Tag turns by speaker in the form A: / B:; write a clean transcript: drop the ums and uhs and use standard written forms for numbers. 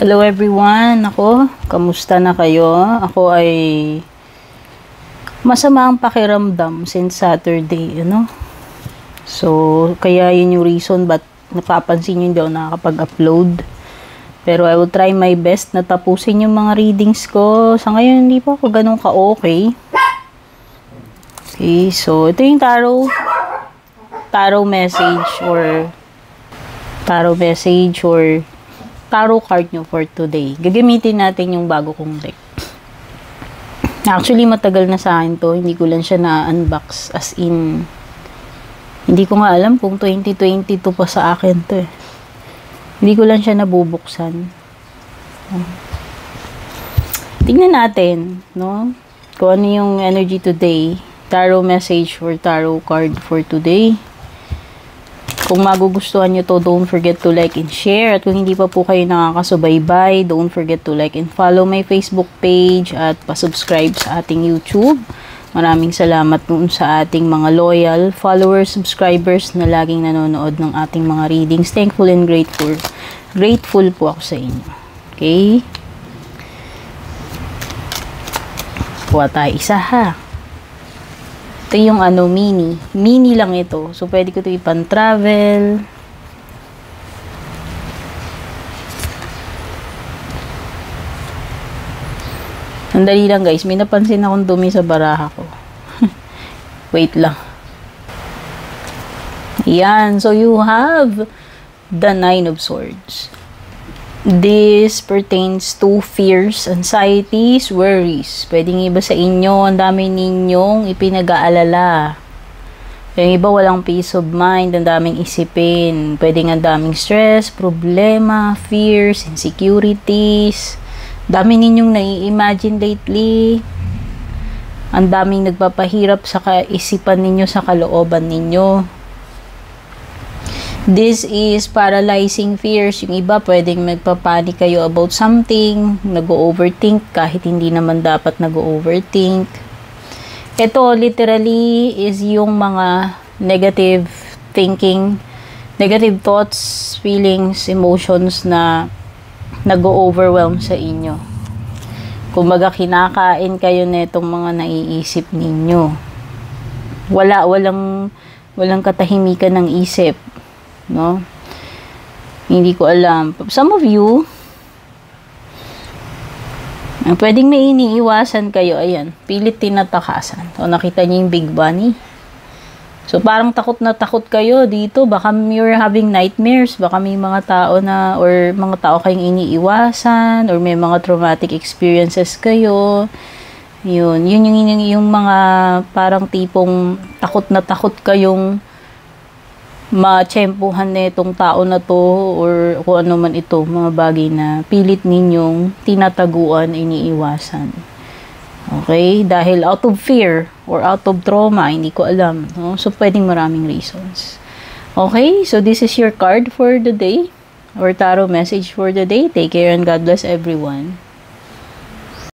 A: Hello everyone, kamusta na kayo? Ako ay masama ang pakiramdam since Saturday, So, kaya yun yung reason ba't napapansin nyo hindi ako nakakapag-upload. Pero I will try my best na tapusin yung mga readings ko. Sa ngayon, hindi pa ako ganun ka-okay. Okay, so ito yung tarot message or tarot card nyo for today. Gagamitin natin yung bago kong deck. Actually, matagal na sa akin to. Hindi ko lang siya na-unbox. As in, hindi ko nga alam kung 2022 pa sa akin to eh. Hindi ko lang siya nabubuksan. Tingnan natin, kung ano yung energy today. Tarot message or tarot card for today. Kung magugustuhan nyo to, don't forget to like and share. At kung hindi pa po kayo nakakasubaybay, don't forget to like and follow my Facebook page at pasubscribe sa ating YouTube. Maraming salamat noon sa ating mga loyal followers, subscribers na laging nanonood ng ating mga readings. Thankful and grateful. Grateful po ako sa inyo. Okay? Kuha tayo isa ha. Ito yung mini. Mini lang ito. So, pwede ko ito ipan-travel. Sandali lang guys. May napansin akong dumi sa baraha ko. Wait lang. Yan. So, you have the Nine of Swords. This pertains to fears, anxieties, worries. Pwedeng iba sa inyo, ang dami ninyong ipinag-aalala. Yung iba walang peace of mind, ang daming isipin. Pwedeng ang daming stress, problema, fears, insecurities. Dami ninyong nai-imagine lately. Ang daming nagpapahirap sa kaisipan ninyo, sa kalooban ninyo. This is paralyzing fears. Yung iba, pwedeng magpapanik kayo about something, nag-overthink, kahit hindi naman dapat nag-overthink. Ito, literally, is yung mga negative thinking, negative thoughts, feelings, emotions na nag-overwhelm sa inyo. Kumbaga, kinakain kayo na itong mga naiisip ninyo. Walang katahimikan ng isip. Hindi ko alam. Some of you, pwedeng may iniiwasan kayo. Ayan, pilit tinatakasan. So, nakita niyo yung Big Bunny. So, parang takot na takot kayo dito. Baka you're having nightmares. Baka may mga tao or mga tao kayong iniiwasan, or may mga traumatic experiences kayo. Yun yung mga parang tipong takot na takot kayong matsyempuhan na itong tao na to or kung ano man ito, mga bagay na pilit ninyong tinataguan, iniiwasan. Okay? Dahil out of fear or out of trauma, hindi ko alam. So, pwedeng maraming reasons. Okay? So, this is your card for the day or tarot message for the day. Take care and God bless everyone.